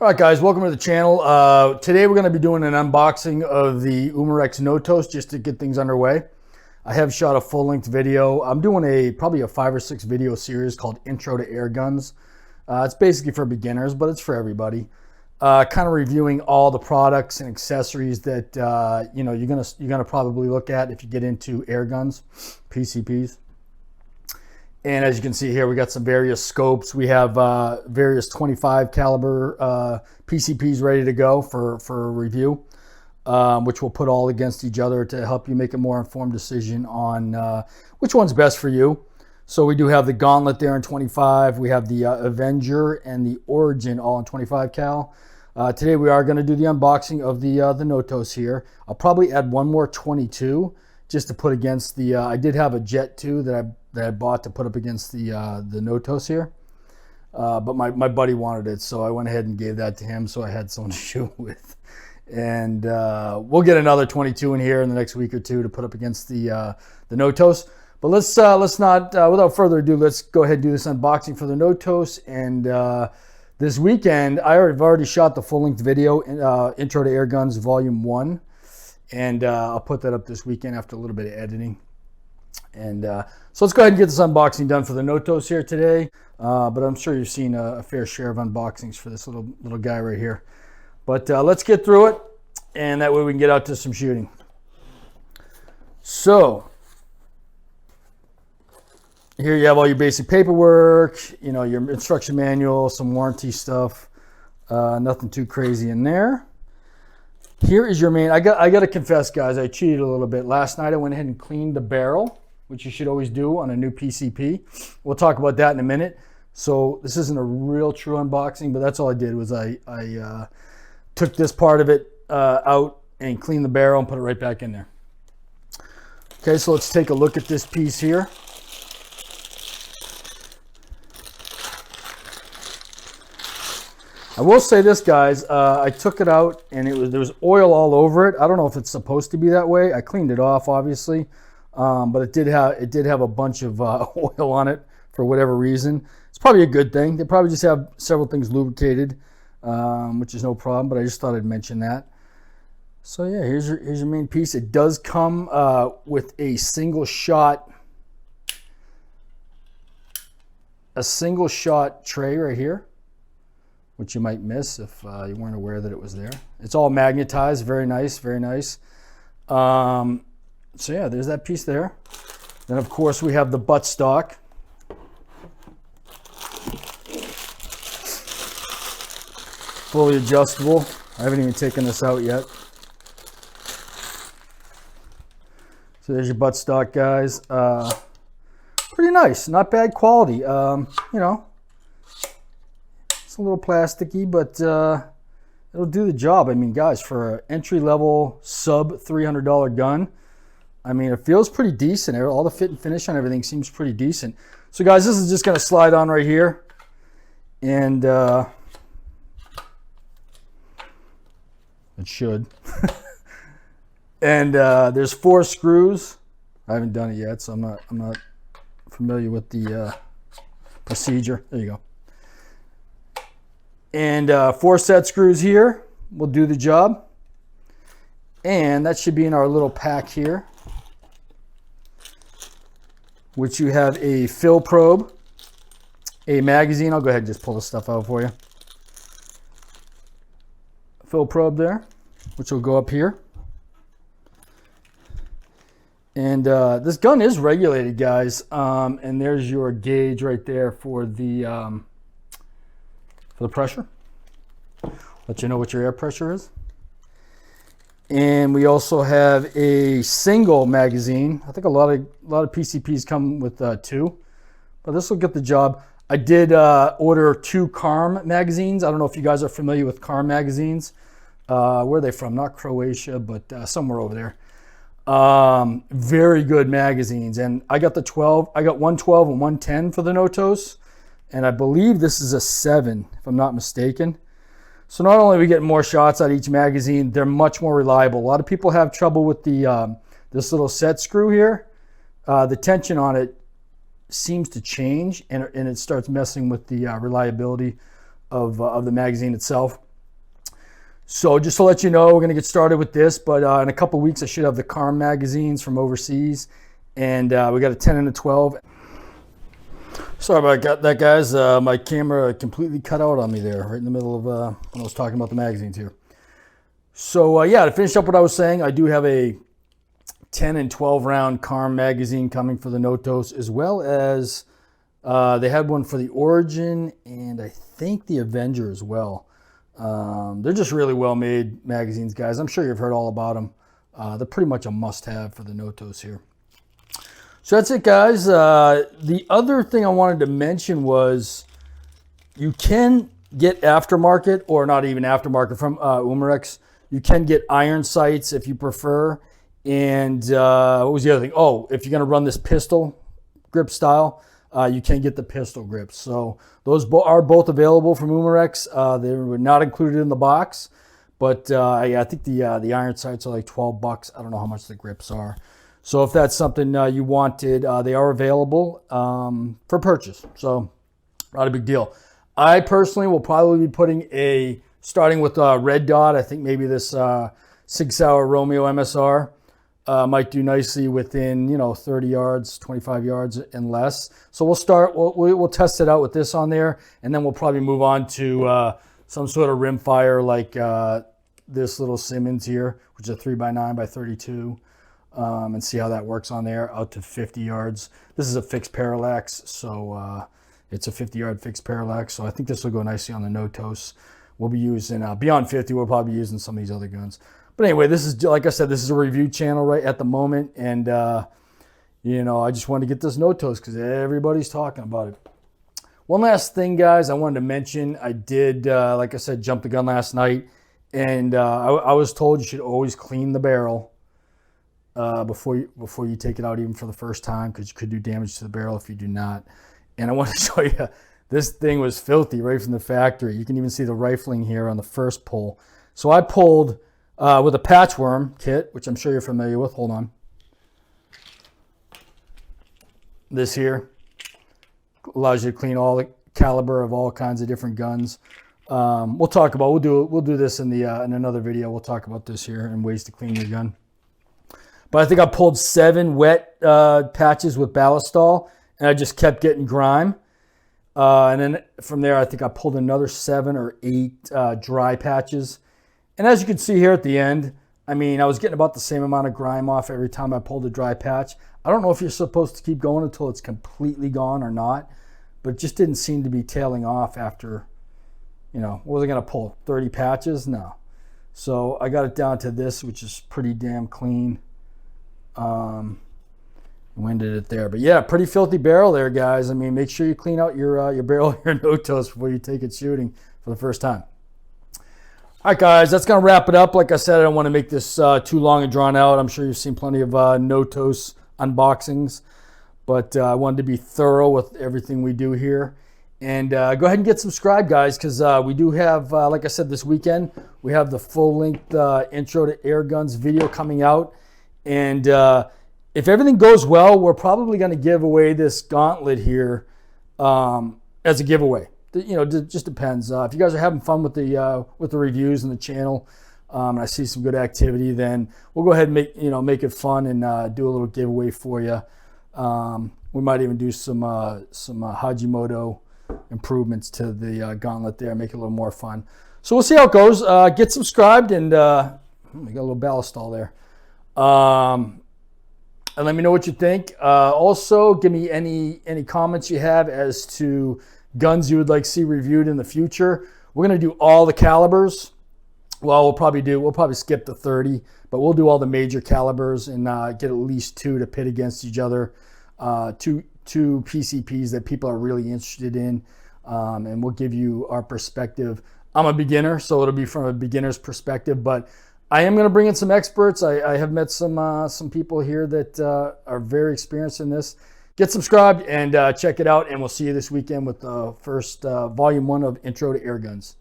All right, guys, welcome to the channel. Today we're going to be doing an unboxing of the UMAREX NOTOS just to get things underway. I have shot a full-length video. I'm doing probably a 5 or 6 video series called Intro to AIRGUNS. It's basically for beginners, but it's for everybody. Kind of reviewing all the products and accessories that you're gonna probably look at if you get into AIRGUNS, PCPs. And as you can see here, we got some various scopes. We have various 25 caliber PCPs ready to go for review, which we'll put all against each other to help you make a more informed decision on which one's best for you. So we do have the Gauntlet there in 25. We have the Avenger and the Origin all in 25 cal. Today we are going to do the unboxing of the NOTOS here. I'll probably add one more 22 just to put against the. I did have a Jet 2 that I bought to put up against the NOTOS here, but my buddy wanted it, so I went ahead and gave that to him, so I had someone to shoot with. And we'll get another 22 in here in the next week or two to put up against the NOTOS. But let's not without further ado, let's go ahead and do this unboxing for the NOTOS. And this weekend I've already shot the full-length video, Intro to AIRGUNS Volume 1, and I'll put that up this weekend after a little bit of editing. And so let's go ahead and get this unboxing done for the NOTOS here today. But I'm sure you've seen a fair share of unboxings for this little guy right here. But let's get through it, and that way we can get out to some shooting. So here you have all your basic paperwork, your instruction manual, some warranty stuff. Nothing too crazy in there. Here is your main. I got to confess, guys, I cheated a little bit. Last night I went ahead and cleaned the barrel, which you should always do on a new PCP. We'll talk about that in a minute. So this isn't a real true unboxing, but that's all I did was I took this part of it out and cleaned the barrel and put it right back in there. Okay, so let's take a look at this piece here. I will say this, guys, I took it out and there was oil all over it. I don't know if it's supposed to be that way. I cleaned it off, obviously, but it did have a bunch of oil on it for whatever reason. It's probably a good thing. They probably just have several things lubricated, which is no problem, but I just thought I'd mention that. So yeah, here's your main piece. It does come with a single shot tray right here, which you might miss if you weren't aware that it was there. It's all magnetized, very nice, very nice. So yeah, there's that piece there. Then of course we have the buttstock. Fully adjustable. I haven't even taken this out yet. So there's your buttstock, guys. Pretty nice, not bad quality. It's a little plasticky, but it'll do the job. I mean, guys, for an entry-level sub $300 gun, I mean, it feels pretty decent. All the fit and finish on everything seems pretty decent. So, guys, this is just going to slide on right here. And it should. And there's 4 screws. I haven't done it yet, so I'm not familiar with the procedure. There you go. And 4 set screws here will do the job. And that should be in our little pack here, which you have a fill probe, a magazine. I'll go ahead and just pull this stuff out for you. Fill probe there, which will go up here. And this gun is regulated, guys. And there's your gauge right there for the pressure. Let you know what your air pressure is. And we also have a single magazine. I think a lot of PCPs come with 2, but this will get the job. I did order 2 CARM magazines. I don't know if you guys are familiar with CARM magazines. Where are they from? Not Croatia, but somewhere over there. Very good magazines. And I got the 12. I got 112 and 110 for the NOTOS. And I believe this is a 7, if I'm not mistaken. So not only are we getting more shots out of each magazine, they're much more reliable. A lot of people have trouble with the this little set screw here. The tension on it seems to change, and it starts messing with the reliability of the magazine itself. So just to let you know, we're going to get started with this, but in a couple weeks I should have the CARM magazines from overseas, and we got a 10 and a 12. Sorry about that, guys. My camera completely cut out on me there, right in the middle of when I was talking about the magazines here. So yeah, to finish up what I was saying, I do have a 10 and 12 round CARM magazine coming for the Notos, as well as they had one for the Origin and I think the Avenger as well. They're just really well made magazines, guys. I'm sure you've heard all about them. They're pretty much a must have for the Notos here. So that's it, guys. The other thing I wanted to mention was you can get aftermarket, or not even aftermarket, from UMAREX. You can get iron sights if you prefer. And what was the other thing? Oh, if you're going to run this pistol grip style, you can get the pistol grips. So those are both available from UMAREX. They were not included in the box, but yeah, I think the iron sights are like $12. I don't know how much the grips are. So if that's something you wanted, they are available for purchase. So not a big deal. I personally will probably be starting with a red dot. I think maybe this Sig Sauer Romeo MSR might do nicely within 30 yards, 25 yards and less. So we'll test it out with this on there, and then we'll probably move on to some sort of rimfire like this little Simmons here, which is a 3x9x32. And see how that works on there out to 50 yards. This is a fixed parallax, so it's a 50-yard fixed parallax. So I think this will go nicely on the Notos. We'll be using beyond 50. We'll probably be using some of these other guns. But anyway, this is, like I said, this is a review channel right at the moment, and I just wanted to get this Notos because everybody's talking about it. One last thing, guys, I wanted to mention. I did, like I said, jump the gun last night, and I was told you should always clean the barrel before you take it out, even for the first time, because you could do damage to the barrel if you do not. And I want to show you, this thing was filthy right from the factory. You can even see the rifling here on the first pull. So I pulled with a patchworm kit, which I'm sure you're familiar with. Hold on. This here allows you to clean all the caliber of all kinds of different guns. We'll do this in another video. We'll talk about this here and ways to clean your gun. But I think I pulled 7 wet patches with Ballistol, and I just kept getting grime. And then from there, I think I pulled another 7 or 8 dry patches. And as you can see here at the end, I mean, I was getting about the same amount of grime off every time I pulled a dry patch. I don't know if you're supposed to keep going until it's completely gone or not, but it just didn't seem to be tailing off after, what was I going to pull? 30 patches? No. So I got it down to this, which is pretty damn clean. Winded it there, but yeah, pretty filthy barrel there, guys. I mean, make sure you clean out your barrel, your Notos, before you take it shooting for the first time. All right, guys, that's gonna wrap it up. Like I said, I don't want to make this too long and drawn out. I'm sure you've seen plenty of Notos unboxings, but I wanted to be thorough with everything we do here. And go ahead and get subscribed, guys, because we do have, like I said, this weekend we have the full-length intro to AIRGUNS video coming out. And if everything goes well, we're probably going to give away this gauntlet here as a giveaway. It just depends. If you guys are having fun with the reviews and the channel, and I see some good activity, then we'll go ahead and make it fun and do a little giveaway for you. We might even do some Hajimoto improvements to the gauntlet there, make it a little more fun. So we'll see how it goes. Get subscribed, and we got a little Ballistol there. And let me know what you think. Also, give me any comments you have as to guns you would like to see reviewed in the future. We're going to do all the calibers. Well, we'll probably skip the 30, but we'll do all the major calibers and get at least 2 to pit against each other. Two PCPs that people are really interested in, and we'll give you our perspective. I'm a beginner, so it'll be from a beginner's perspective, but I am going to bring in some experts. I have met some people here that are very experienced in this. Get subscribed and check it out, and we'll see you this weekend with the first Volume 1 of Intro to AIRGUNS.